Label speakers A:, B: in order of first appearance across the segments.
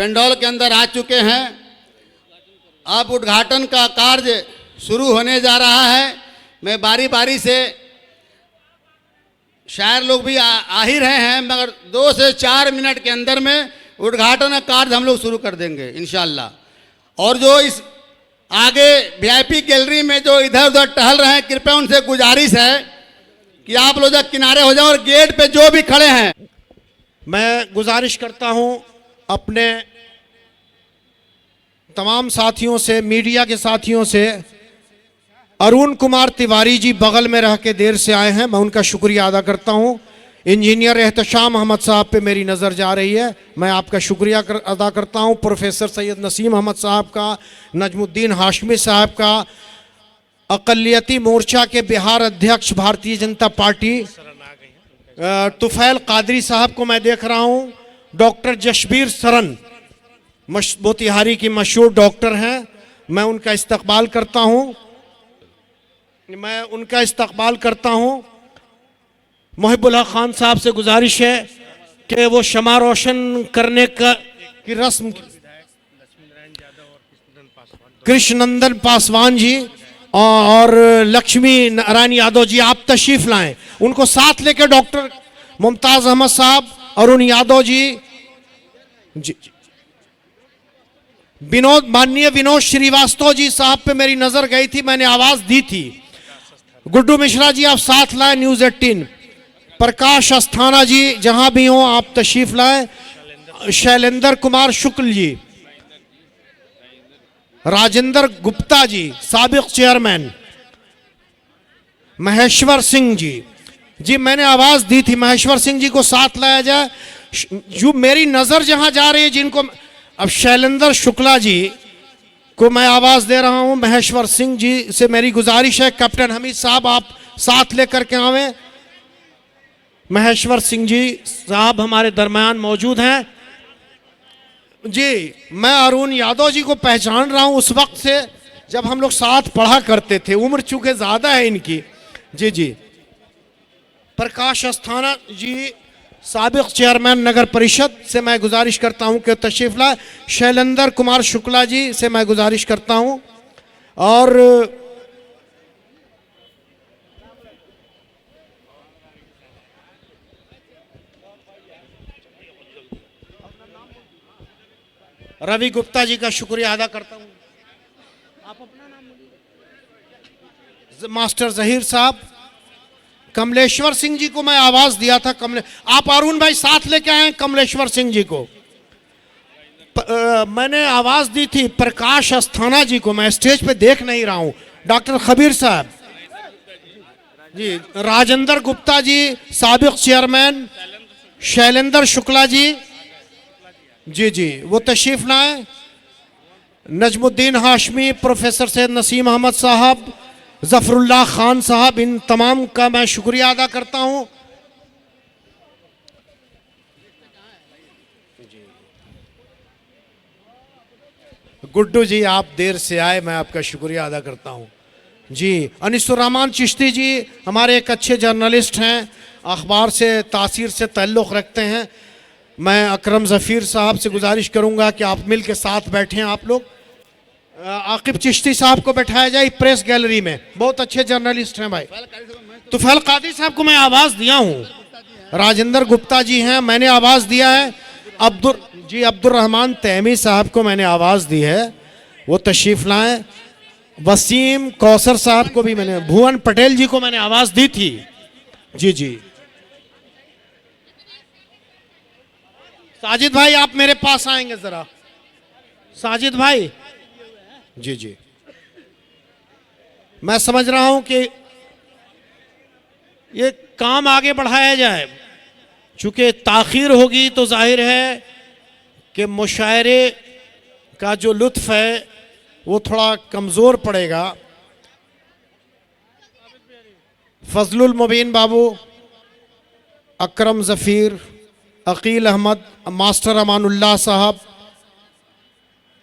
A: पेंडोल के अंदर आ चुके हैं। अब उद्घाटन का कार्य शुरू होने जा रहा है। मैं बारी बारी से, शायर लोग भी आ ही रहे हैं, मगर 2 से 4 मिनट के अंदर में उद्घाटन का कार्य हम लोग शुरू कर देंगे इंशाल्लाह। और जो इस आगे वीआईपी गैलरी में जो इधर उधर टहल रहे हैं, कृपया उनसे गुजारिश है कि आप लोग किनारे हो जाओ और गेट पे जो भी खड़े हैं,
B: मैं गुजारिश करता हूं अपने तमाम साथियों से, मीडिया के साथियों से। अरुण कुमार तिवारी जी बगल में रह के देर से आए हैं, मैं उनका शुक्रिया अदा करता हूं। इंजीनियर एहतशाम अहमद साहब पे मेरी नज़र जा रही है, मैं आपका शुक्रिया अदा करता हूं। प्रोफेसर सैयद नसीम अहमद साहब का, नजमुद्दीन हाशमी साहब का, अक़लियती मोर्चा के बिहार अध्यक्ष भारतीय जनता पार्टी तुफैल कादरी साहब को मैं देख रहा हूं। डॉक्टर जशबीर सरन मोतिहारी की मशहूर डॉक्टर हैं, मैं उनका इस्तकबाल करता हूं। मुहिबुल हक खान साहब से गुजारिश है कि वो शमा रोशन करने की रस्म, कृष्णनंदन पासवान जी और लक्ष्मी नारायण यादव जी, आप तशरीफ लाएं। उनको साथ लेकर डॉक्टर मुमताज अहमद साहब, अरुण यादव जी, माननीय विनोद श्रीवास्तव जी साहब पे मेरी नजर गई थी, मैंने आवाज दी थी। गुड्डू मिश्रा जी आप साथ लाए, न्यूज 18। प्रकाश अस्थाना जी जहां भी हो आप तशरीफ लाए। शैलेंद्र कुमार शुक्ल जी, राजेंद्र गुप्ता जी साबिक चेयरमैन, महेश्वर सिंह जी मैंने आवाज दी थी, महेश्वर सिंह जी को साथ लाया जाए। जो मेरी नजर जहां जा रही है जिनको, अब शैलेंद्र शुक्ला जी को मैं आवाज दे रहा हूं। महेश्वर सिंह जी से मेरी गुजारिश है, कैप्टन हमीद साहब आप साथ लेकर के आवे। महेश्वर सिंह जी साहब हमारे दरमियान मौजूद हैं जी। मैं अरुण यादव जी को पहचान रहा हूं उस वक्त से जब हम लोग साथ पढ़ा करते थे, उम्र चूंकि ज्यादा है इनकी। जी प्रकाश अस्थाना जी साबिक चेयरमैन नगर परिषद से मैं गुजारिश करता हूं कि तशरीफ लाए। शैलेंद्र कुमार शुक्ला जी से मैं गुजारिश करता हूं। और रवि गुप्ता जी का शुक्रिया अदा करता हूं। आप अपना नाम बोलिए। मास्टर जहीर साहब, कमलेश्वर सिंह जी को मैं आवाज दिया था। आप अरुण भाई साथ लेके आए कमलेश्वर सिंह जी को। मैंने आवाज दी थी प्रकाश अस्थाना जी को, मैं स्टेज पे देख नहीं रहा हूं। डॉक्टर खबीर साहब जी, राजेंद्र गुप्ता जी साबिक चेयरमैन, शैलेंद्र शुक्ला जी वो तशरीफ लाए। नजमुद्दीन हाशमी, प्रोफेसर सैयद नसीम अहमद साहब, जफरुल्लाह खान साहब, इन तमाम का मैं शुक्रिया अदा करता हूं। गुड्डू जी आप देर से आए, मैं आपका शुक्रिया अदा करता हूं जी। अनिसुर रहमान चिश्ती जी हमारे एक अच्छे जर्नलिस्ट हैं, अखबार से तासीर से ताल्लुक़ रखते हैं। मैं अकरम ज़फ़ीर साहब से गुजारिश करूंगा कि आप मिल के साथ बैठें। आप लोग आकिब चिश्ती साहब को बैठाया जाए प्रेस गैलरी में, बहुत अच्छे जर्नलिस्ट हैं भाई। तुफैल कादरी साहब को मैं आवाज दिया हूं। राजेंद्र गुप्ता जी हैं, मैंने आवाज दिया है। अब्दुर रहमान तैमी साहब को मैंने आवाज दी है, वो तशरीफ लाएं। वसीम कौसर साहब को भी मैंने, भुवन पटेल जी को मैंने आवाज दी थी। जी साजिद भाई आप मेरे पास आएंगे जरा। साजिद भाई जी मैं समझ रहा हूं कि ये काम आगे बढ़ाया जाए। चूंकि ताखीर होगी तो जाहिर है कि मुशायरे का जो लुत्फ है वो थोड़ा कमज़ोर पड़ेगा। फजलुल मुबीन बाबू, अकरम ज़फ़ीर, अकील अहमद, मास्टर अमानुल्लाह साहब,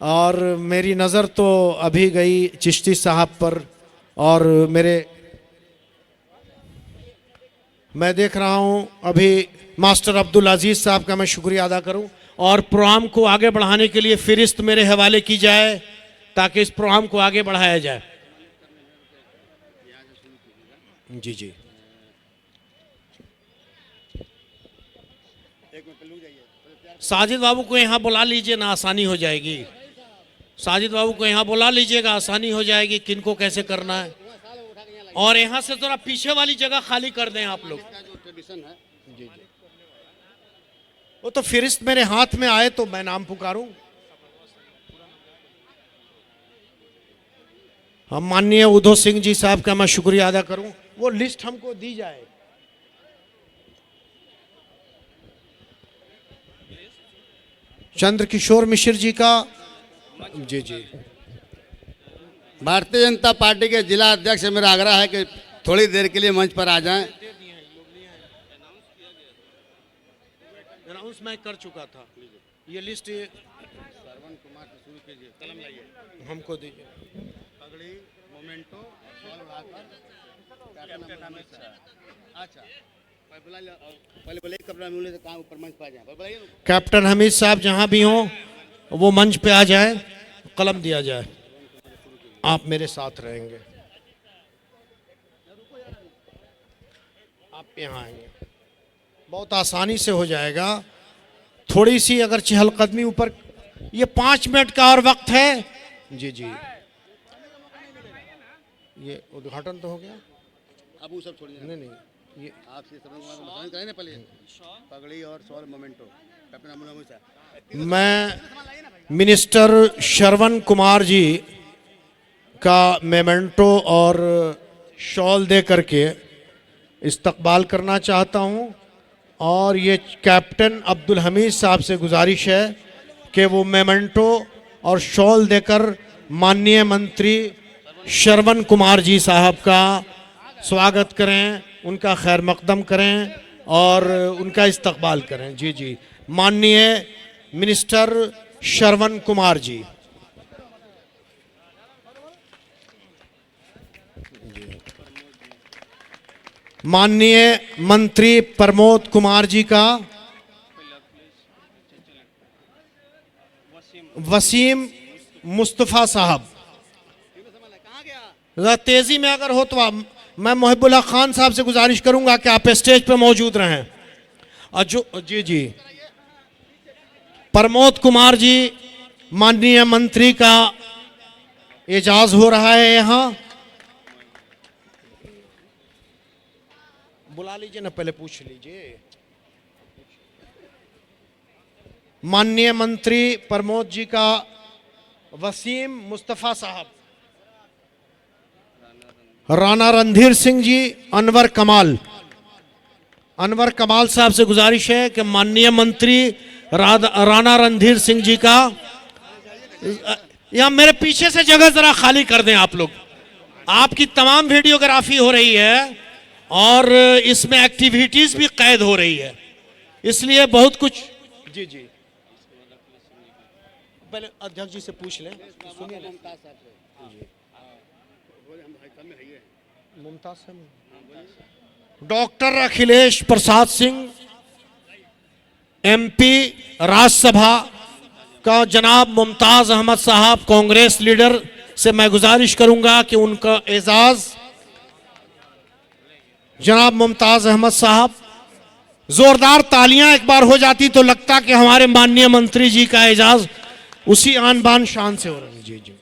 B: और मेरी नज़र तो अभी गई चिश्ती साहब पर। और मैं देख रहा हूँ अभी मास्टर अब्दुल अजीज़ साहब का मैं शुक्रिया अदा करूँ। और प्रोग्राम को आगे बढ़ाने के लिए फिरिस्त मेरे हवाले की जाए ताकि इस प्रोग्राम को आगे बढ़ाया जाए। जी जी साजिद बाबू को यहाँ बुला लीजिए ना, आसानी हो जाएगी। साजिद बाबू को यहाँ बुला लीजिएगा, आसानी हो जाएगी किनको कैसे करना है। और यहाँ से थोड़ा पीछे वाली जगह खाली कर दें आप लोग। जी जी वो तो फिरिस्त मेरे हाथ में आए तो मैं नाम पुकारूं। हम माननीय उद्धव सिंह जी साहब का मैं शुक्रिया अदा करूं, वो लिस्ट हमको दी जाए। चंद्रकिशोर मिश्र जी का। जी जी
A: भारतीय जनता पार्टी के जिला अध्यक्ष से मेरा आग्रह है कि थोड़ी देर के लिए मंच पर आ जाएं।
B: अनाउंस मैं कर चुका था। ये लिस्ट
A: श्रवण कुमार से शुरू कीजिए, कलम लाइए,
B: हमको दीजिए।
A: पगड़ी, मोमेंटो, अच्छा पहले बोले कपड़ा मिलने से कहाँ ऊपर मंच पे आ जाए, बताइए।
B: कैप्टन हमीद साहब जहां भी हों वो मंच पे आ जाए, कलम दिया जाए। आप मेरे साथ रहेंगे, आप यहाँ आएंगे, बहुत आसानी से हो जाएगा। थोड़ी सी अगर चहलकदमी ऊपर, ये 5 मिनट का और वक्त है। जी जी ये उद्घाटन तो हो गया,
A: अब वो सब छोड़िए।
B: नहीं नहीं ये
A: आपसे सब करें ना, पहले पगड़ी और शॉल मोमेंटो।
B: मैं मिनिस्टर श्रवण कुमार जी का मेमेंटो और शॉल दे करके इस्तकबाल करना चाहता हूं। और ये कैप्टन अब्दुल हमीद साहब से गुजारिश है कि वो मेमेंटो और शॉल देकर माननीय मंत्री श्रवण कुमार जी साहब का स्वागत करें, उनका खैर मकदम करें और उनका इस्तकबाल करें। जी जी माननीय मिनिस्टर श्रवण कुमार जी। माननीय मंत्री प्रमोद कुमार जी का, वसीम मुस्तफ़ा साहब। तेजी में अगर हो तो आप, मैं मोहिबुल्लाह खान साहब से गुजारिश करूंगा कि आप स्टेज पर मौजूद रहें। और जो जी जी प्रमोद कुमार जी माननीय मंत्री का एजाज हो रहा है, यहाँ बुला लीजिए ना, पहले पूछ लीजिए। माननीय मंत्री प्रमोद जी का वसीम मुस्तफ़ा साहब, राणा रणधीर सिंह जी, अनवर कमाल। अनवर कमाल साहब से गुजारिश है कि माननीय मंत्री राणा रणधीर सिंह जी का, यहाँ मेरे पीछे से जगह जरा खाली कर दें आप लोग। आपकी तमाम वीडियोग्राफी हो रही है और इसमें एक्टिविटीज भी कैद हो रही है, इसलिए बहुत कुछ। जी जी पहले अध्यक्ष जी से पूछ लें, सुनिए ना। मुमताज साहब। डॉक्टर अखिलेश प्रसाद सिंह एमपी राज्यसभा का जनाब मुमताज अहमद साहब कांग्रेस लीडर से मैं गुजारिश करूंगा कि उनका एजाज जनाब मुमताज अहमद साहब। जोरदार तालियां एक बार हो जाती तो लगता कि हमारे माननीय मंत्री जी का एजाज उसी आन बान शान से हो रहा है। जी जी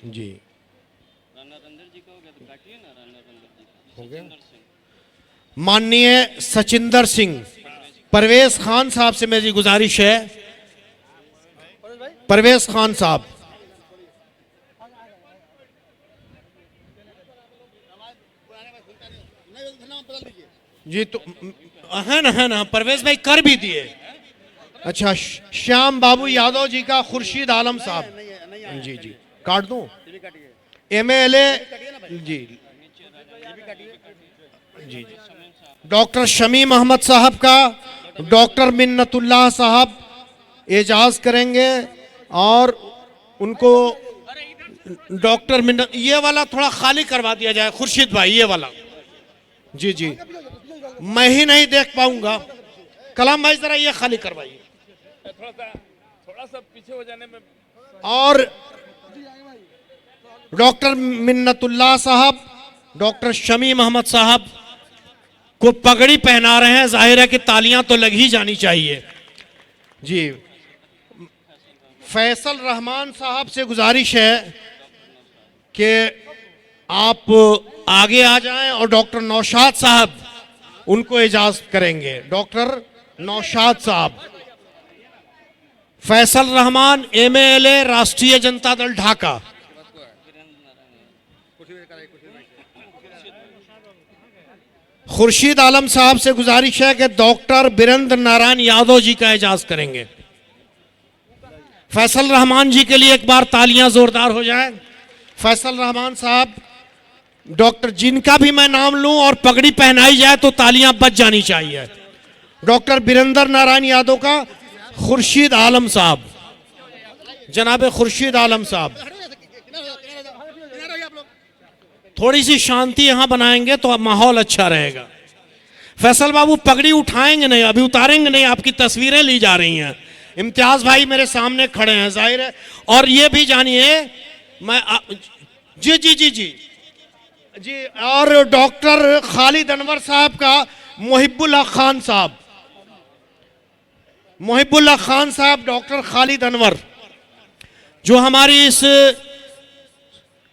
B: जी हो गया। माननीय सचिंदर सिंह, परवेज खान साहब से मेरी गुजारिश है, परवेज खान साहब। जी तो है ना परवेज भाई कर भी दिए। अच्छा श्याम बाबू यादव जी का खुर्शीद आलम साहब। जी जी काट दूं। एमएलए जी जी डॉक्टर शमीम अहमद साहब का डॉक्टर मिन्नतुल्लाह साहब एजाज करेंगे और उनको डॉक्टर मिन्नत, ये वाला थोड़ा खाली करवा दिया जाए खुर्शीद भाई, ये वाला। जी जी मैं ही नहीं देख पाऊंगा, कलाम भाई जरा ये खाली करवाइए।
C: थोड़ा सा पीछे हो जाने में।
B: और डॉक्टर मिन्नतुल्लाह साहब, डॉक्टर शमी मोहम्मद साहब को पगड़ी पहना रहे हैं। जाहिर है कि तालियां तो लग ही जानी चाहिए जी। फैसल रहमान साहब से गुजारिश है कि आप आगे आ जाएं और डॉक्टर नौशाद साहब उनको इजाजत करेंगे। डॉक्टर नौशाद साहब, फैसल रहमान एमएलए राष्ट्रीय जनता दल ढाका। खुर्शीद आलम साहब से गुजारिश है कि डॉक्टर बीरेंद्र नारायण यादव जी का इजाजत करेंगे। फैसल रहमान जी के लिए एक बार तालियां जोरदार हो जाए। फैसल रहमान साहब, डॉक्टर जिनका भी मैं नाम लूं और पगड़ी पहनाई जाए तो तालियां बज जानी चाहिए। डॉक्टर बीरेंद्र नारायण यादव का खुर्शीद आलम साहब, जनाब खुर्शीद आलम साहब, थोड़ी सी शांति यहां बनाएंगे तो माहौल अच्छा रहेगा। फैसल बाबू पगड़ी उठाएंगे नहीं, अभी उतारेंगे नहीं, आपकी तस्वीरें ली जा रही हैं। इम्तियाज भाई मेरे सामने खड़े हैं, जाहिर है। और ये भी जानिए मैं जी जी जी जी जी और डॉक्टर खालिद अनवर साहब का मुहिबुल्लाह खान साहब, मुहिबुल्लाह खान साहब, डॉक्टर खालिद अनवर जो हमारी इस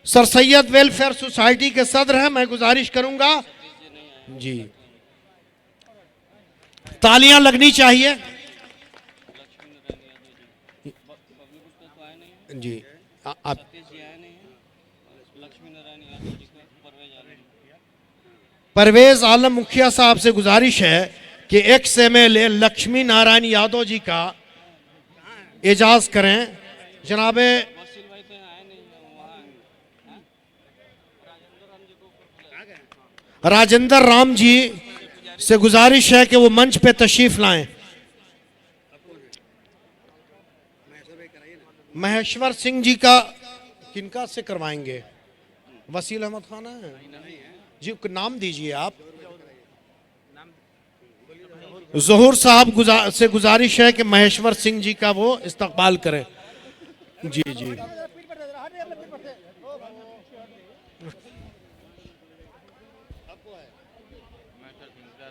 B: सर सैयद वेलफेयर सोसाइटी के सदर हैं। मैं गुजारिश करूंगा जी, तालियां लगनी चाहिए जी। आप परवेज आलम मुखिया साहब से गुजारिश है कि एक्स एमएलए लक्ष्मी नारायण यादव जी का एजाज करें। जनाबे राजेंद्र राम जी से गुजारिश है कि वो मंच पे तशरीफ लाएं। महेश्वर सिंह जी का किनका से करवाएंगे? वसील अहमद खान है जी, नाम दीजिए आप। जहूर साहब से गुजारिश है कि महेश्वर सिंह जी का वो इस्तकबाल करें। जी जी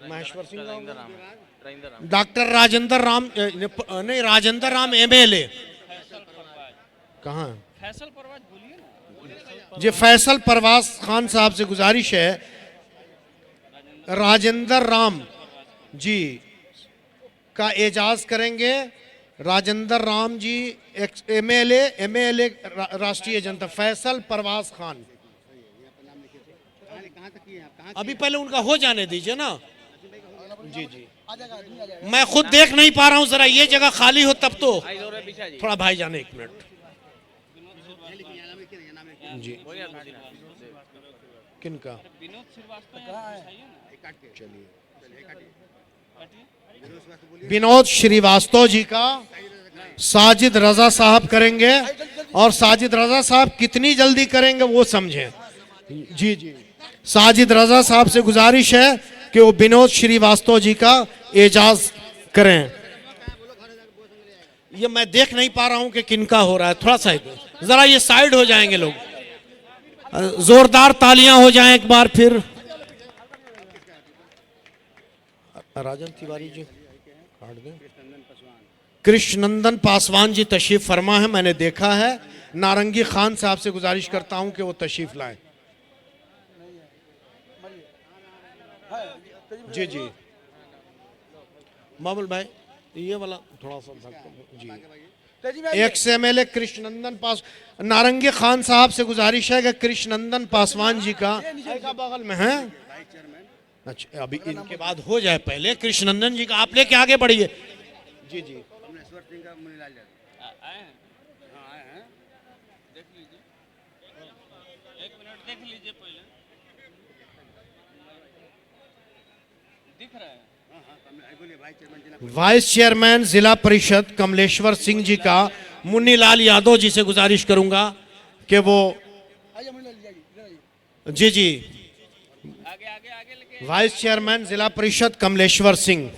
B: महेश्वर सिंह, डॉक्टर राजेंद्र राम नहीं, राजेंद्र राम एमएलए कहाँ? जी फैसल परवाज खान साहब से गुजारिश है राजेंद्र राम जी का एजाज करेंगे। राजेंद्र राम जी एमएलए राष्ट्रीय जनता, फैसल परवाज खान। अभी पहले उनका हो जाने दीजिए ना। जी जी मैं खुद देख नहीं पा रहा हूं, जरा ये जगह खाली हो तब तो। थोड़ा भाई जाने, एक मिनट जी। किनका? चलिए, विनोद श्रीवास्तव जी का साजिद रजा साहब करेंगे। और साजिद रजा साहब कितनी जल्दी करेंगे वो समझें। जी जी साजिद रजा साहब से गुजारिश है कि वो विनोद श्रीवास्तव जी का एजाज करें। ये मैं देख नहीं पा रहा हूं कि किनका हो रहा है, थोड़ा सा जरा ये साइड हो जाएंगे लोग। जोरदार तालियां हो जाएं एक बार फिर। राजन तिवारी जी काट दें। कृष्णनंदन पासवान जी तशरीफ फरमा है, मैंने देखा है। नारंगी खान साहब से गुजारिश करता हूं कि वो तशरीफ लाएं। जी जी मामूल भाई ये वाला थोड़ा सा जी। एक्स एमएलए कृष्णनंदन पास नारंगी खान साहब से गुजारिश है कि कृष्णनंदन पासवान जी का बगल में है। अच्छा अभी इनके बाद हो जाए, पहले कृष्णनंदन जी का आप लेके आगे बढ़िए। जी जी वाइस चेयरमैन जिला परिषद कमलेश्वर सिंह जी का मुन्नीलाल यादव जी से गुजारिश करूंगा कि वो जी जी वाइस चेयरमैन जिला परिषद कमलेश्वर सिंह।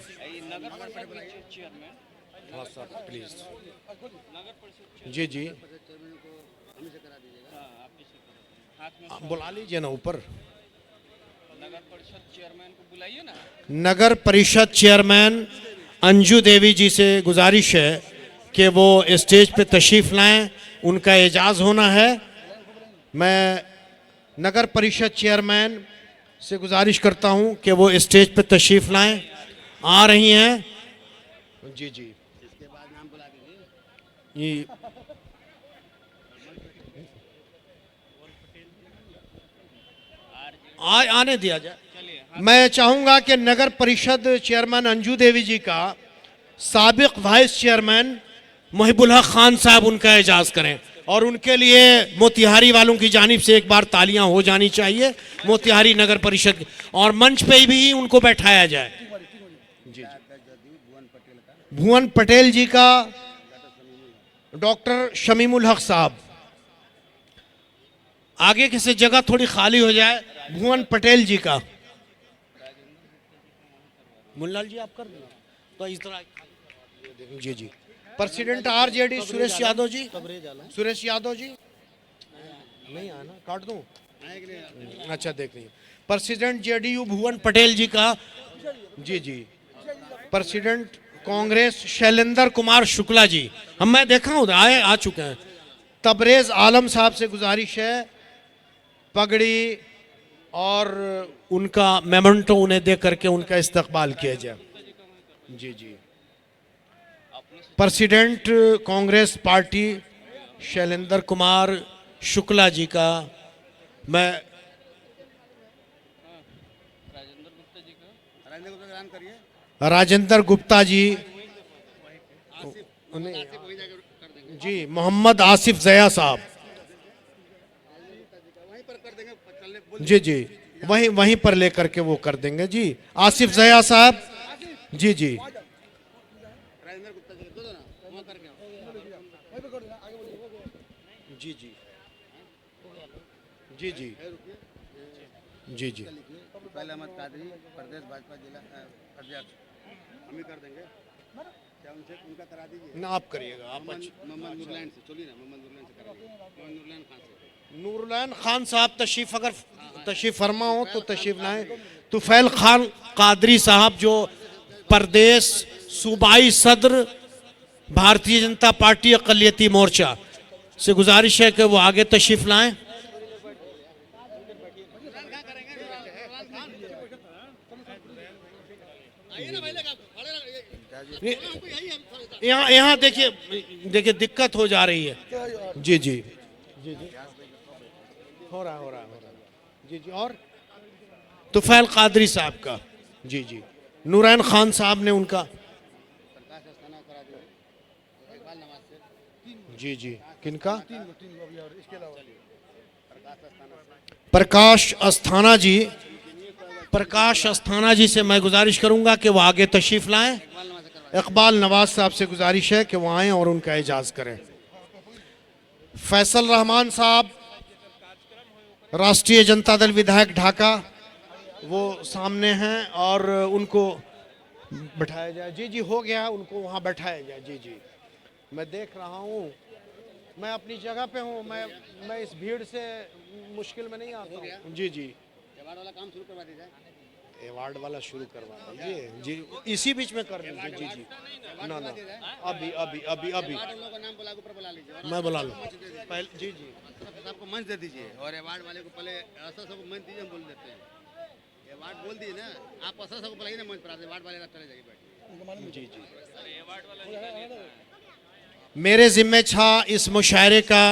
B: जी जी बुला लीजिए ना ऊपर।
C: नगर परिषद चेयरमैन को बुलाइए ना।
B: नगर परिषद चेयरमैन अंजू देवी जी से गुजारिश है कि वो स्टेज पे तशरीफ लाएं, उनका एजाज़ होना है। मैं नगर परिषद चेयरमैन से गुजारिश करता हूं कि वो स्टेज पे तशरीफ लाएं। आ रही हैं। जी जी ये आने दिया जाए। मैं चाहूंगा कि नगर परिषद चेयरमैन अंजू देवी जी का साबिक वाइस चेयरमैन मुहिबुल हक खान साहब उनका एजाज करें और उनके लिए मोतिहारी वालों की जानिब से एक बार तालियां हो जानी चाहिए। मोतिहारी नगर परिषद और मंच पे भी उनको बैठाया जाए। जी भुवन पटेल जी का डॉक्टर शमीमुल हक साहब, आगे किसी जगह थोड़ी खाली हो जाए। भुवन पटेल जी का, मुन्नाल जी आप कर देना तो इस तरह। जी जी प्रेसिडेंट आरजेडी सुरेश यादव जी, सुरेश यादव जी नहीं आना, काट दूं? अच्छा देख लीजिए। प्रेसिडेंट जेडीयू भुवन पटेल जी का, जी जी। प्रेसिडेंट कांग्रेस शैलेंद्र कुमार शुक्ला जी, हम मैं देखा हूँ आ चुके हैं। तबरेज आलम साहब से गुजारिश है पगड़ी और उनका मेमेंटो उन्हें दे करके उनका इस्तकबाल किया जाए। जी जी प्रेसिडेंट कांग्रेस पार्टी शैलेंद्र कुमार शुक्ला जी का मैं राजेंद्र गुप्ता जी, जी मोहम्मद आसिफ जया साहब, जी जी वहीं पर लेकर के वो कर देंगे। जी आसिफ जया साहब, जी जी जी जी जी जी जी जी
A: पहले अहमद कादरी प्रदेश भाजपा जिला अध्यक्ष हम ही कर देंगे क्या उनसे उनका करा दीजिए
B: ना आप करिएगा। आप
A: मोहम्मद नूरलैन से चलिए ना, मोहम्मद नूरलैन से करा दीजिए। मोहम्मद नूरलैन खान से
B: नूरलैन खान साहब तशरीफ अगर तशरीफ फरमा हो तो तशरीफ लाएं। तुफैल खान कादरी साहब जो प्रदेश सूबाई सदर भारतीय जनता पार्टी अक़लियती मोर्चा से गुजारिश है कि वो आगे तशरीफ लाएं। यहाँ देखिए दिक्कत हो जा रही है। जी जी जी जी हो रहा जी जी। और तुफैल कादरी साहब का, जी जी नूरैन खान साहब ने उनका, जी जी किनका, प्रकाश अस्थाना जी, प्रकाश अस्थाना जी से मैं गुजारिश करूंगा कि वो आगे तशरीफ लाएं। इकबाल नवाज साहब से गुजारिश है कि वो आएँ और उनका एजाज़ करें। फैसल रहमान साहब राष्ट्रीय जनता दल विधायक ढाका, वो सामने हैं और उनको बैठाया जाए। जी जी हो गया, उनको वहाँ बैठाया जाए। जी जी मैं देख रहा हूँ, मैं अपनी जगह पे हूँ, मैं इस भीड़ से मुश्किल में नहीं आता हूँ। जी जी
A: अवार्ड वाला काम शुरू करवा दीजिए।
B: अवार्ड वाला शुरू करवा दीजिए। जी इसी बीच में कर लीजिए। जी जी ना ना अभी अभी अभी अभी
A: लोगों का नाम बुला के ऊपर बुला लीजिए,
B: मैं बुला लूँ पहले। जी जी
A: सबको मंच दे दीजिए और अवार्ड वाले को पहले ऐसा सबको मंच दीजिए, हम बोल देते हैं। अवार्ड बोल दिए ना आप, ऐसा सबको बुलाइए ना मंच पर, अवार्ड वाले चले जाइए बैठ।
B: जी जी मेरे जिम्मे था इस मुशायरे का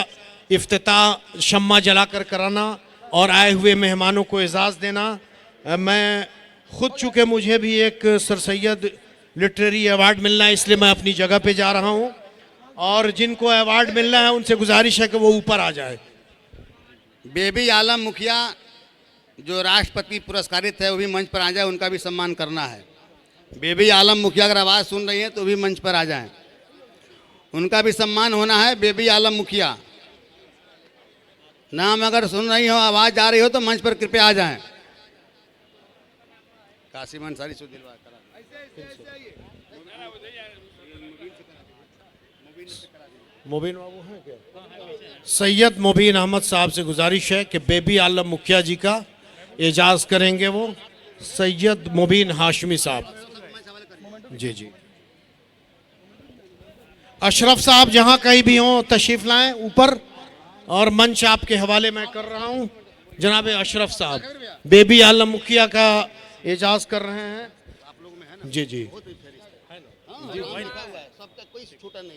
B: इफ्तिताह शम्मा जलाकर कराना और आए हुए मेहमानों को एजाज़ देना। मैं खुद चूँकि मुझे भी एक सर सैयद लिटरेरी अवार्ड मिलना है, इसलिए मैं अपनी जगह पे जा रहा हूँ और जिनको अवार्ड मिलना है उनसे गुजारिश है कि वो ऊपर आ जाए।
A: बेबी आलम मुखिया जो राष्ट्रपति पुरस्कारित है वो भी मंच पर आ जाए, उनका भी सम्मान करना है। बेबी आलम मुखिया अगर आवाज़ सुन रही है तो भी मंच पर आ जाएं, उनका भी सम्मान होना है। बेबी आलम मुखिया नाम अगर सुन रही हो, आवाज़ आ रही हो तो मंच पर कृपया आ जाएं। कासिम अंसारी सुदिलवा
B: मुबीन बाबू हैं क्या? सैयद मुबीन अहमद साहब से गुजारिश है कि बेबी आलम मुखिया जी का एजाज करेंगे वो सैयद मुबीन हाशमी साहब। जी जी, अशरफ साहब जहां कहीं भी हों तशरीफ लाएं ऊपर, और मंच आपके हवाले मैं कर रहा हूं। जनाब अशरफ साहब बेबी आलम मुखिया का एजाज कर रहे हैं। जी जी,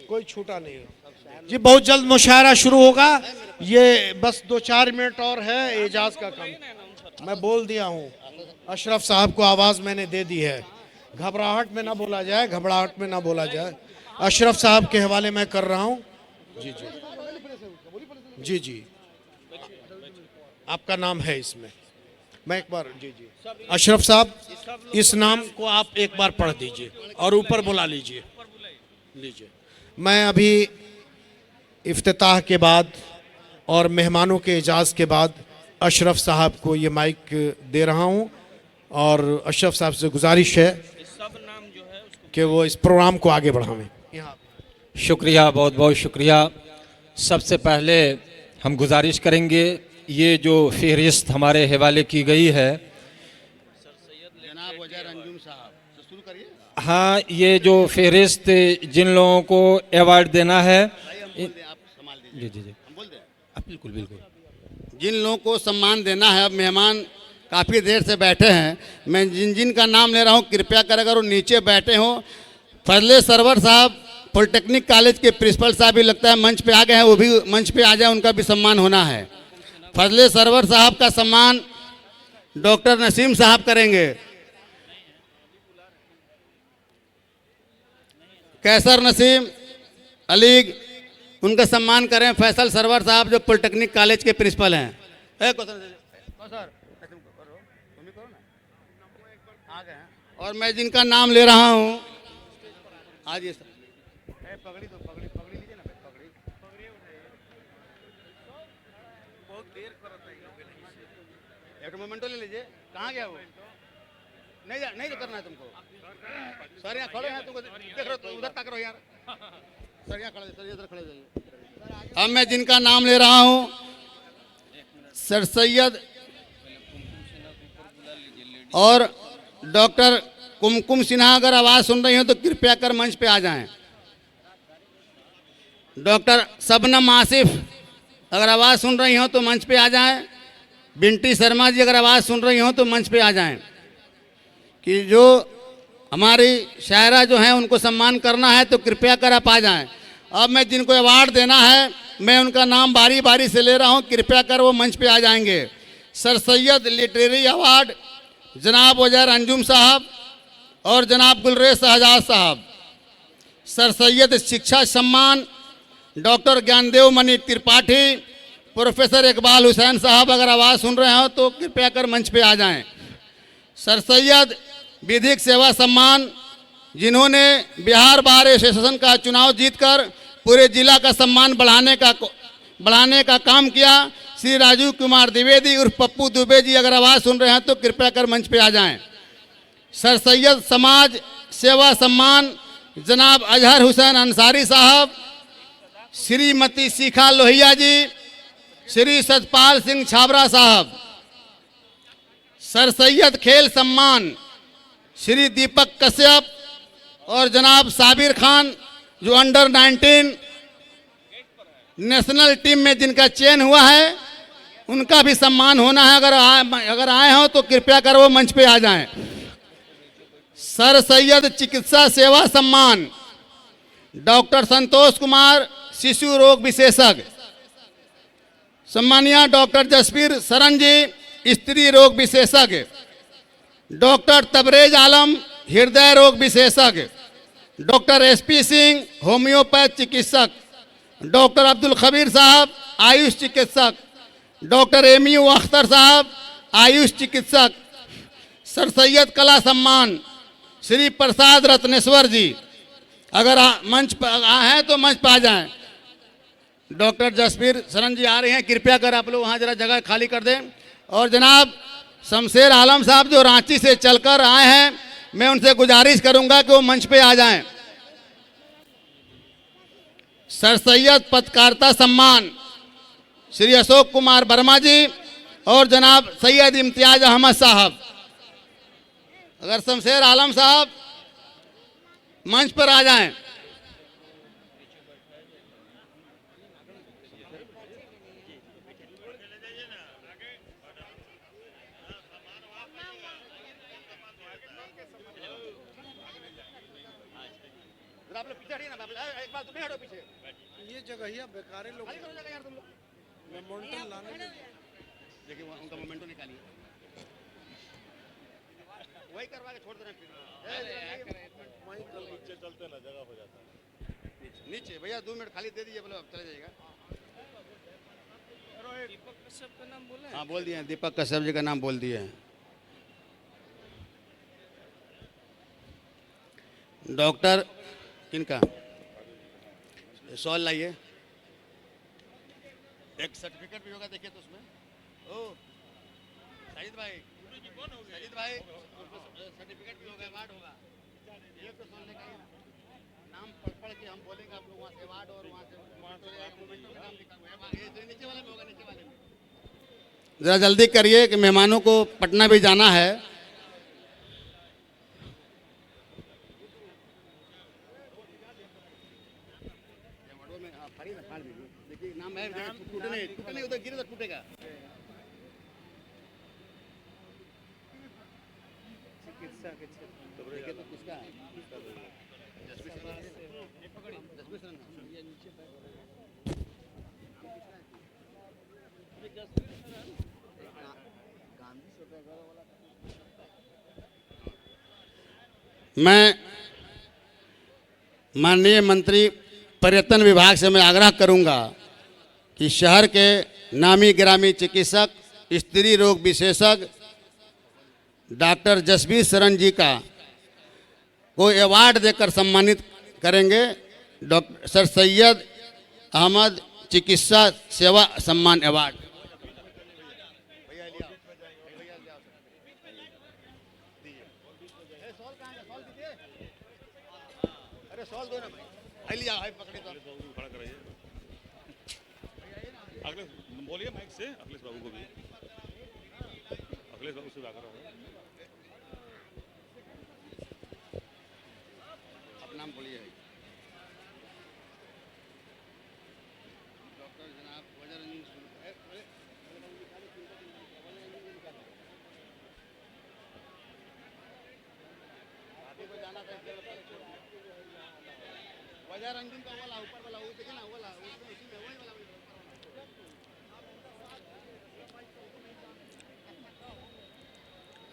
B: कोई छूटा नहीं जी। बहुत जल्द मुशायरा शुरू होगा, ये बस 2-4 मिनट और है एजाज का काम। मैं बोल दिया हूँ, अशरफ साहब को आवाज़ मैंने दे दी है। घबराहट में ना बोला जाए, घबराहट में ना बोला जाए। अशरफ साहब के हवाले मैं कर रहा हूँ। जी जी जी जी, आपका नाम है इसमें। मैं एक बार, जी जी, अशरफ साहब इस नाम को आप एक बार पढ़ दीजिए और ऊपर बुला लीजिए। लीजिए, मैं अभी इफ्तिताह के बाद और मेहमानों के एजाज़ के बाद अशरफ साहब को ये माइक दे रहा हूँ, और अशरफ साहब से गुजारिश है कि वो इस प्रोग्राम को आगे बढ़ावें।
D: शुक्रिया, बहुत बहुत शुक्रिया। सबसे पहले हम गुजारिश करेंगे, ये जो फहरिस्त हमारे हवाले की गई है,
A: जनाब वज़ीर अंजुम साहब से शुरू करिए।
D: हाँ, ये जो फहरिस्त जिन लोगों को अवार्ड देना है, जी जी जी,
A: हम बोल दें,
D: बिल्कुल बिल्कुल,
A: जिन लोगों को सम्मान देना है, अब मेहमान काफ़ी देर से बैठे हैं, मैं जिन जिन का नाम ले रहा हूँ कृपया कर अगर वो नीचे बैठे हों। फजले सरवर साहब पॉलिटेक्निक कॉलेज के प्रिंसिपल साहब भी लगता है मंच पे आ गए हैं, वो भी मंच पे आ जाए, उनका भी सम्मान होना है। फजले सरवर साहब का सम्मान डॉक्टर नसीम साहब करेंगे। कैसर नसीम अलीग, उनका सम्मान करें। फैसल सरवर साहब जो पॉलिटेक्निक कॉलेज के प्रिंसिपल हैं। और मैं जिनका नाम ले रहा हूँ आज, ये पगड़ी तो पगड़ी लीजिए ना, पगड़ी बहुत देर कर, एक मोमेंटो ले लीजिए। कहाँ गया वो? नहीं तो करना है तुमको। सर यहाँ खड़े हैं, तुमको देख रहे हो, उधर तक रहो यार। सर यहाँ खड़े, सर इधर खड़े जाइए। अब मैं जिनका नाम ले रहा हूँ, सर सैयद और डॉक्टर कुमकुम सिन्हा, अगर आवाज़ सुन रही हो तो कृपया कर मंच पे आ जाएं। डॉक्टर शबनम आसिफ अगर आवाज़ सुन रही हो तो मंच पे आ जाएं। बिंटी शर्मा जी अगर आवाज़ सुन रही हो तो मंच पे आ जाएं, कि जो हमारी शायरा जो हैं उनको सम्मान करना है तो कृपया कर आप आ जाएं। अब मैं जिनको अवार्ड देना है मैं उनका नाम बारी बारी से ले रहा हूं, कृपया कर वो मंच पे आ जाएंगे। सर सैयद लिटरेरी अवार्ड जनाब वज़ीर अंजुम साहब और जनाब गुलरेज शहजाद साहब। सर सैयद शिक्षा सम्मान डॉक्टर ज्ञानदेव मणि त्रिपाठी, प्रोफेसर इकबाल हुसैन साहब अगर आवाज़ सुन रहे हो तो कृपया कर मंच पे आ जाएं। सर सैयद विधिक सेवा सम्मान, जिन्होंने बिहार बार एसोसिएशन का चुनाव जीतकर पूरे जिला का सम्मान बढ़ाने का काम किया, श्री राजीव कुमार द्विवेदी उर्फ पप्पू दुबे जी अगर आवाज़ सुन रहे हैं तो कृपया कर मंच पे आ जाएं। सर सैयद समाज सेवा सम्मान जनाब अजहर हुसैन अंसारी साहब, श्रीमती शिखा लोहिया जी, श्री सतपाल सिंह छाबरा साहब। सर सैयद खेल सम्मान श्री दीपक कश्यप और जनाब साबिर खान जो अंडर 19 नेशनल टीम में जिनका चयन हुआ है उनका भी सम्मान होना है। अगर आए हो तो कृपया कर वो मंच पे आ जाएं। सर सैयद चिकित्सा सेवा सम्मान डॉक्टर संतोष कुमार शिशु रोग विशेषज्ञ, सम्मानिया डॉक्टर जसबीर सरन जी स्त्री रोग विशेषज्ञ, डॉक्टर तबरेज आलम हृदय रोग विशेषज्ञ, डॉक्टर एसपी सिंह होम्योपैथ चिकित्सक, डॉक्टर अब्दुल खबीर साहब आयुष चिकित्सक, डॉक्टर एमयू अख्तर साहब आयुष चिकित्सक। सर सैयद कला सम्मान श्री प्रसाद रत्नेश्वर जी अगर मंच पर हैं तो मंच पर आ जाएं। डॉक्टर जसबीर सरन जी आ रहे हैं, कृपया कर आप लोग वहाँ जरा जगह खाली कर दें। और जनाब शमशेर आलम साहब जो रांची से चलकर आए हैं, मैं उनसे गुजारिश करूंगा कि वो मंच पे आ जाएं। सर सैयद पत्रकारिता सम्मान श्री अशोक कुमार वर्मा जी और जनाब सैयद इम्तियाज अहमद साहब। अगर शमशेर आलम साहब मंच पर आ जाएं। आप लोग पीछे हटिए ना, एक बार तुम्हें हटो पीछे।
B: ये जगह ही बेकार है लोग
A: खाली करो जगह यार तुम लोग।
B: मोमेंटम लाने
A: देखिए उनका मोमेंटो निकालिए, वही करवा के छोड़ देना फिर।
B: नीचे चलते ना जगह हो जाता है।
A: नीचे भैया 2 मिनट खाली दे दीजिए, बोलो अब चले जाएगा।
C: दीपक कश्यप का नाम बोला है?
A: हाँ बोल दिए हैं, दीपक कश्यप जी का नाम बोल दिए हैं। डॉक्टर किनका सॉल लाइए, एक सर्टिफिकेट भी होगा देखिए तो उसमें। ओ साजिद भाई, साजिद भाई सर्टिफिकेट भी होगा, अवार्ड होगा। एक तो सॉल लेकर नाम पढ़ के हम बोलेंगे, आप लोग वहाँ से अवार्ड और वहाँ से नाम लिखा हुआ है, ये नीचे वाले में होगा, नीचे वाले में। जरा जल्दी करिए कि मेहमानों को पटना भी जाना है। देखिए नाम है, टूटे नहीं, उधर गिरे तो टूटेगा।
C: चिकित्सा के क्षेत्र में
A: देखिए तो किसका है? जसवीर शरण। ये नीचे मैं माननीय मंत्री पर्यटन विभाग से मैं आग्रह करूंगा कि शहर के नामी गिरामी चिकित्सक, स्त्री रोग विशेषज्ञ डॉक्टर जसवीर शरण जी का को अवार्ड देकर सम्मानित करेंगे। डॉक्टर सर सैयद अहमद चिकित्सा सेवा सम्मान अवार्ड। अरे सॉल दो ना भाई, लिया भाई पकड़े तो
E: खड़ा कराइए। अखिलेश बोलिए माइक से, अखिलेश बाबू को भी, अखिलेश बाबू से आकर
A: आप नाम बोलिए। डॉक्टर जनाब वजह रंजन का वाला ऊपर वाला, वो देखिए ना, वाला उसी में वही वाला।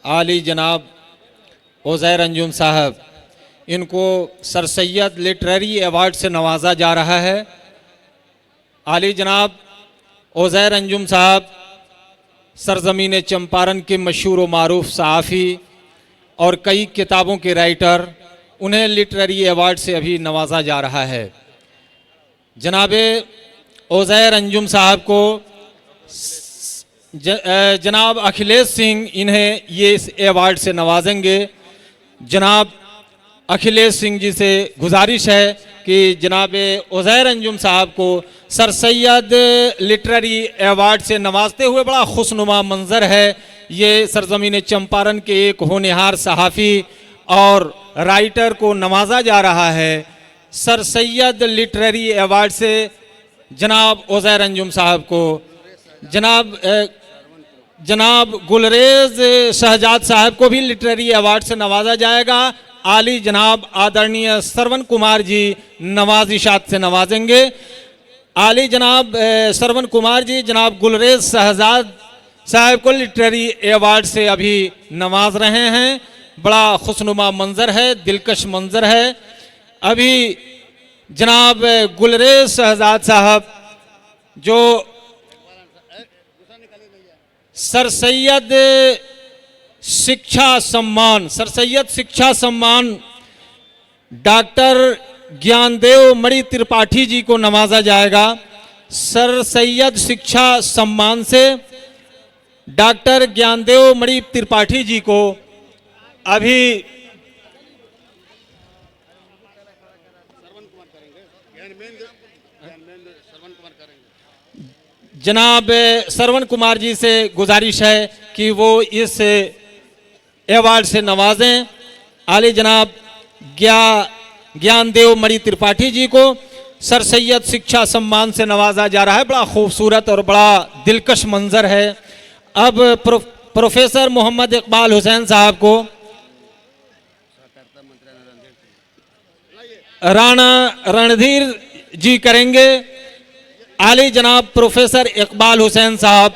D: आली जनाब उज़ैर अंजुम साहब, इनको सर सैयद लिटरेरी अवार्ड से नवाजा जा रहा है। आली जनाब उज़ैर अंजुम साहब सरज़मीन चंपारण के मशहूर व मारूफ सहाफ़ी और कई किताबों के राइटर, उन्हें लिटरेरी अवार्ड से अभी नवाजा जा रहा है। जनाब उज़ैर अंजुम साहब को जनाब अखिलेश सिंह इन्हें ये इस अवार्ड से नवाजेंगे। जनाब अखिलेश सिंह जी से गुजारिश है कि जनाब उज़ैर अंजुम साहब को सर सैयद लिटरेरी अवार्ड से नवाजते हुए बड़ा खुशनुमा मंजर है। ये सरज़मीन चंपारण के एक होनहार सहाफ़ी और राइटर को नवाजा जा रहा है सर सैयद लिटरेरी अवार्ड से। जनाब उज़ैर अंजुम साहब को जनाब गुलरेज शहजाद साहब को भी लिटरेरी अवार्ड से नवाजा जाएगा। आली जनाब आदरणीय श्रवण कुमार जी नवाजिशात से नवाजेंगे। आली जनाब श्रवण कुमार जी जनाब गुलरेज शहजाद साहब को लिटरेरी अवार्ड से अभी नवाज रहे हैं। बड़ा खुशनुमा मंजर है, दिलकश मंजर है। अभी जनाब गुलरेज शहजाद साहब जो सर सैयद शिक्षा सम्मान डॉक्टर ज्ञानदेव मणि त्रिपाठी जी को नवाजा जाएगा। सर सैयद शिक्षा सम्मान से डॉक्टर ज्ञानदेव मणि त्रिपाठी जी को अभी जनाब श्रवण कुमार जी से गुजारिश है कि वो इस अवार्ड से नवाजें। आले जनाब ज्ञानदेव मणि त्रिपाठी जी को सर सैयद शिक्षा सम्मान से नवाजा जा रहा है। बड़ा खूबसूरत और बड़ा दिलकश मंजर है। अब प्रोफेसर मोहम्मद इकबाल हुसैन साहब को राणा रणधीर जी करेंगे। आली जनाब प्रोफेसर इकबाल हुसैन साहब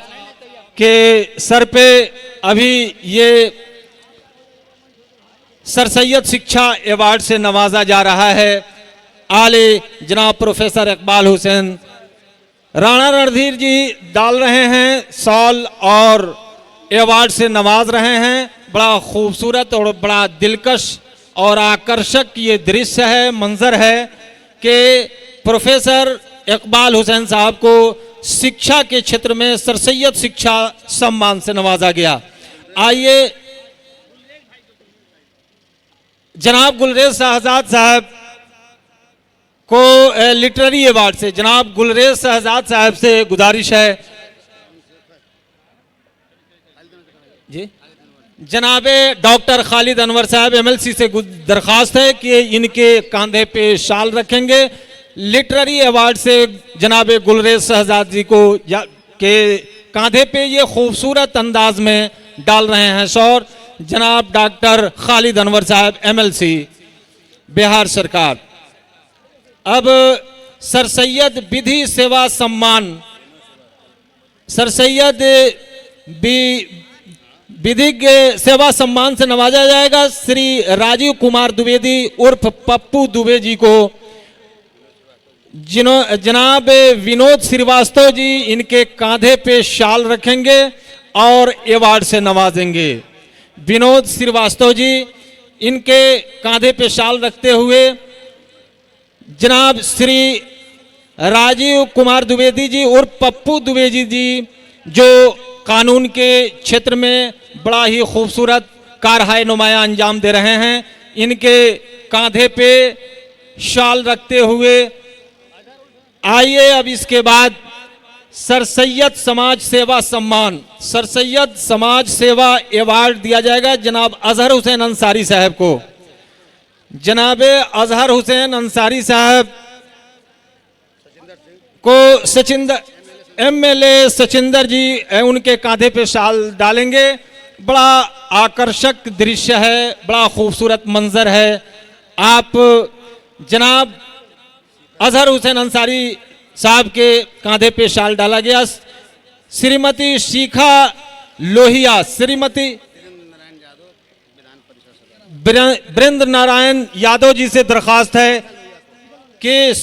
D: के सर पे अभी ये सर सैयद शिक्षा अवार्ड से नवाजा जा रहा है। आले जनाब प्रोफेसर इकबाल हुसैन राणा रणधीर जी डाल रहे हैं शॉल और अवार्ड से नवाज रहे हैं। बड़ा खूबसूरत और बड़ा दिलकश और आकर्षक ये दृश्य है, मंजर है कि प्रोफेसर इकबाल हुसैन साहब को शिक्षा के क्षेत्र में सर सैयद शिक्षा सम्मान से नवाजा गया। आइए जनाब गुलरेज शहजाद साहब को लिटरेरी अवार्ड से, जनाब गुलरेज शहजाद साहब से गुजारिश है जी। जनाबे डॉक्टर खालिद अनवर साहब एमएलसी से दरखास्त है कि इनके कंधे पे शाल रखेंगे। लिटरेरी अवार्ड से जनाबे गुलरेज शहजाद जी को के कंधे पे ये खूबसूरत अंदाज में डाल रहे हैं शॉल जनाब डॉक्टर खालिद अनवर साहब एमएलसी बिहार सरकार। अब सर सैयद विधि सेवा सम्मान, सर सैयद विधिक सेवा सम्मान से नवाजा जाएगा श्री राजीव कुमार द्विवेदी उर्फ पप्पू दुबे जी को। जनाब विनोद श्रीवास्तव जी इनके कांधे पे शाल रखेंगे और अवार्ड से नवाजेंगे। विनोद श्रीवास्तव जी इनके कांधे पे शाल रखते हुए जनाब श्री राजीव कुमार द्विवेदी जी और पप्पू द्विवेदी जी जो कानून के क्षेत्र में बड़ा ही खूबसूरत कारहाय नुमाया अंजाम दे रहे हैं, इनके कांधे पे शाल रखते हुए आइए अब इसके बाद सर सैयद समाज सेवा सम्मान, सर सैयद समाज सेवा अवार्ड दिया जाएगा जनाब अजहर हुसैन अंसारी साहब को। जनाबे अजहर हुसैन अंसारी साहब को सचिंदर एमएलए सचिंदर जी उनके कांधे पे शाल डालेंगे। बड़ा आकर्षक दृश्य है, बड़ा खूबसूरत मंजर है। आप जनाब अजहर हुसैन अंसारी साहब के कांधे पे शाल डाला गया। श्रीमती शिखा लोहिया, श्रीमती वीरेंद्र नारायण यादव जी से दरखास्त है कि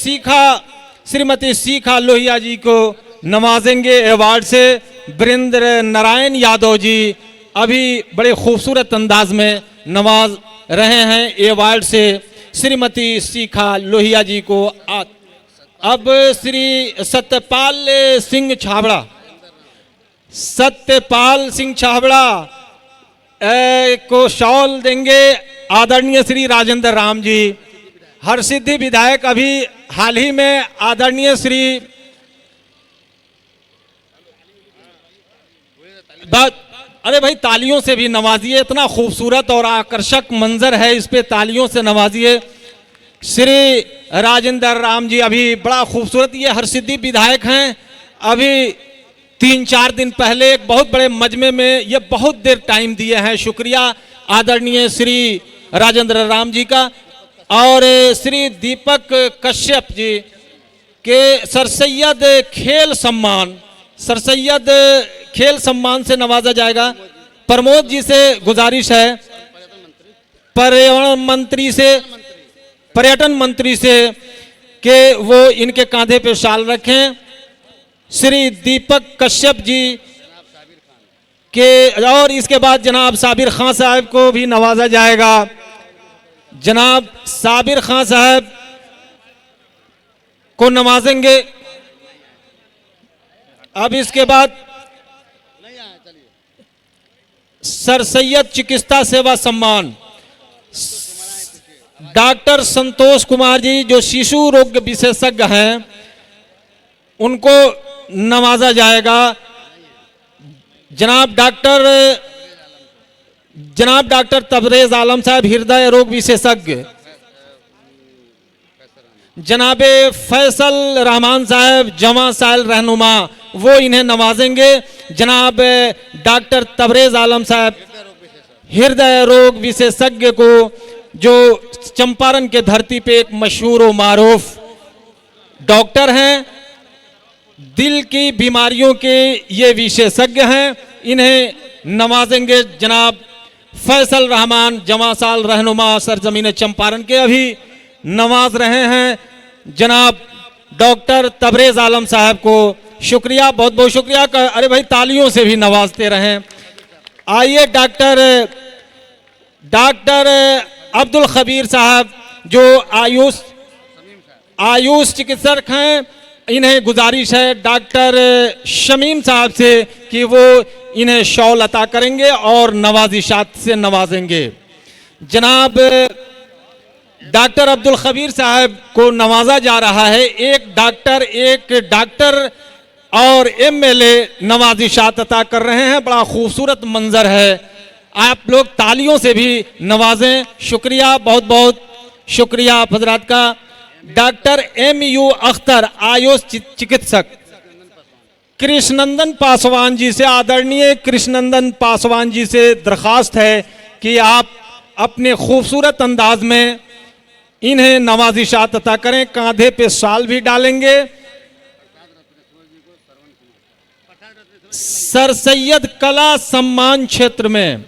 D: श्रीमती शिखा लोहिया जी को नवाजेंगे अवार्ड से। वीरेंद्र नारायण यादव जी अभी बड़े खूबसूरत अंदाज में नवाज रहे हैं अवार्ड से श्रीमती शिखा लोहिया जी को। अब श्री सत्यपाल सिंह छाबड़ा, सत्यपाल सिंह छाबड़ा को शॉल देंगे आदरणीय श्री राजेंद्र राम जी, हरसिद्धि विधायक। अभी हाल ही में आदरणीय श्री अरे भाई तालियों से भी नवाजिए, इतना खूबसूरत और आकर्षक मंजर है, इस पे तालियों से नवाजिए। श्री राजेंद्र राम जी अभी बड़ा खूबसूरत, ये हरसिद्धि विधायक हैं। अभी 3-4 दिन पहले एक बहुत बड़े मजमे में ये बहुत देर टाइम दिए हैं, शुक्रिया आदरणीय श्री राजेंद्र राम जी का। और श्री दीपक कश्यप जी के सर सैयद खेल सम्मान, सर सैयद खेल सम्मान से नवाजा जाएगा। प्रमोद जी से गुजारिश है पर्यटन मंत्री से कि वो इनके कांधे पे शाल रखें। श्री दीपक कश्यप जी के और इसके बाद जनाब साबिर खान साहब को भी नवाजा जाएगा। जनाब साबिर खान साहब को नवाजेंगे। अब इसके बाद सर सैयद चिकित्सा सेवा सम्मान डॉक्टर संतोष कुमार जी जो शिशु रोग विशेषज्ञ हैं, उनको नवाजा जाएगा जनाब डॉक्टर तबरेज आलम साहब, हृदय रोग विशेषज्ञ, जनाब फैसल रहमान साहब, जमा साल रहनुमा, वो इन्हें नवाजेंगे। जनाब डॉक्टर तबरेज आलम साहब, हृदय रोग विशेषज्ञ को, जो चंपारण के धरती पे एक मशहूर व मारूफ डॉक्टर हैं, दिल की बीमारियों के ये विशेषज्ञ हैं, इन्हें नवाजेंगे जनाब फैसल रहमान, जमा साल रहनुमा, सरजमीन चंपारण के अभी नवाज रहे हैं जनाब डॉक्टर तबरेज आलम साहब को। शुक्रिया, बहुत बहुत शुक्रिया। अरे भाई तालियों से भी नवाजते रहें। आइए डॉक्टर अब्दुल खबीर साहब, जो आयुष चिकित्सक हैं, इन्हें गुजारिश है डॉक्टर शमीम साहब से कि वो इन्हें शॉल अता करेंगे और नवाजिशात से नवाजेंगे। जनाब डॉक्टर अब्दुल खबीर साहब को नवाजा जा रहा है। एक डॉक्टर और एमएलए नवाजिशात अता कर रहे हैं। बड़ा खूबसूरत मंजर है, आप लोग तालियों से भी नवाजें। शुक्रिया, बहुत बहुत शुक्रिया आप हजरात का। डॉक्टर MU अख्तर, आयुष चिकित्सक, कृष्णनंदन पासवान जी से, आदरणीय कृष्णनंदन पासवान जी से दरखास्त है कि आप अपने खूबसूरत अंदाज में इन्हें नवाजिशात अता करें। कांधे पे शाल भी डालेंगे। सर सैयद कला सम्मान क्षेत्र में,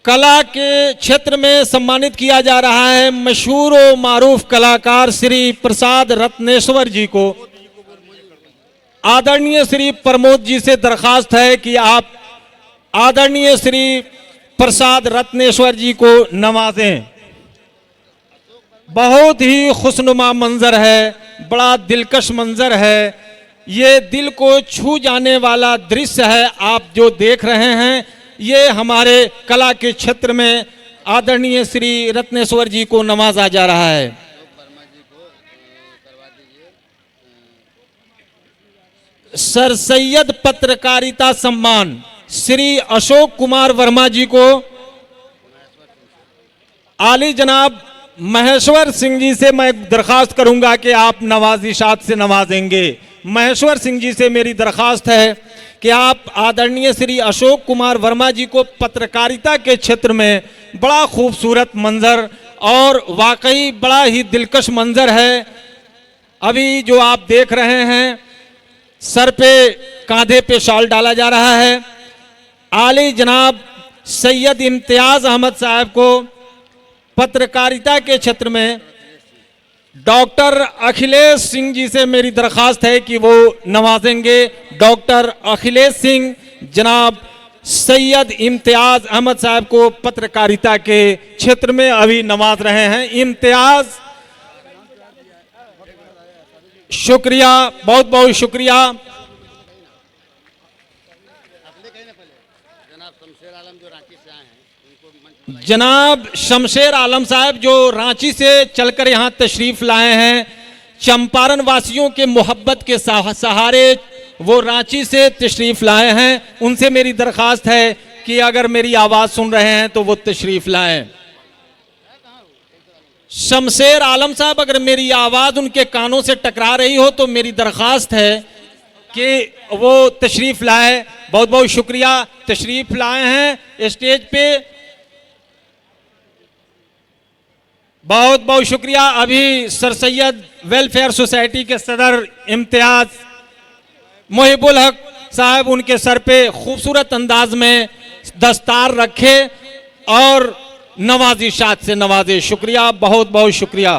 D: कला के क्षेत्र में सम्मानित किया जा रहा है मशहूर व मारूफ कलाकार श्री प्रसाद रत्नेश्वर जी को। आदरणीय श्री प्रमोद जी से दरखास्त है कि आप आदरणीय श्री प्रसाद रत्नेश्वर जी को नवाजें। बहुत ही खुशनुमा मंजर है, बड़ा दिलकश मंजर है, ये दिल को छू जाने वाला दृश्य है। आप जो देख रहे हैं, ये हमारे कला के क्षेत्र में आदरणीय श्री रत्नेश्वर जी को नवाजा जा रहा है। सर सैयद पत्रकारिता सम्मान श्री अशोक कुमार वर्मा जी को आली जनाब महेश्वर सिंह जी से मैं दरखास्त करूंगा कि आप नवाजिशात से नवाजेंगे। महेश्वर सिंह जी से मेरी दरखास्त है कि आप आदरणीय श्री अशोक कुमार वर्मा जी को पत्रकारिता के क्षेत्र में बड़ा खूबसूरत मंजर और वाकई बड़ा ही दिलकश मंजर है। अभी जो आप देख रहे हैं, सर पे कांधे पे शॉल डाला जा रहा है। आली जनाब सैयद इम्तियाज अहमद साहब को पत्रकारिता के क्षेत्र में डॉक्टर अखिलेश सिंह जी से मेरी दरखास्त है कि वो नवाजेंगे। डॉक्टर अखिलेश सिंह जनाब सैयद इम्तियाज अहमद साहब को पत्रकारिता के क्षेत्र में अभी नवाज रहे हैं। इम्तियाज, शुक्रिया, बहुत बहुत शुक्रिया। जनाब शमशेर आलम साहब जो रांची से चलकर यहाँ तशरीफ लाए हैं, चंपारण वासियों के मोहब्बत के सहारे वो रांची से तशरीफ लाए हैं। उनसे मेरी दरखास्त है कि अगर मेरी आवाज़ सुन रहे हैं तो वो तशरीफ लाएं। शमशेर आलम साहब, अगर मेरी आवाज़ उनके कानों से टकरा रही हो तो मेरी दरखास्त है कि वो तशरीफ लाए। बहुत बहुत शुक्रिया, तशरीफ लाए हैं स्टेज पे, बहुत बहुत शुक्रिया। अभी सर सैयद वेलफेयर सोसाइटी के सदर इम्तियाज मोहिबुल हक साहब उनके सर पे खूबसूरत अंदाज में दस्तार रखे और नवाजिशात से नवाजे। शुक्रिया, बहुत बहुत शुक्रिया।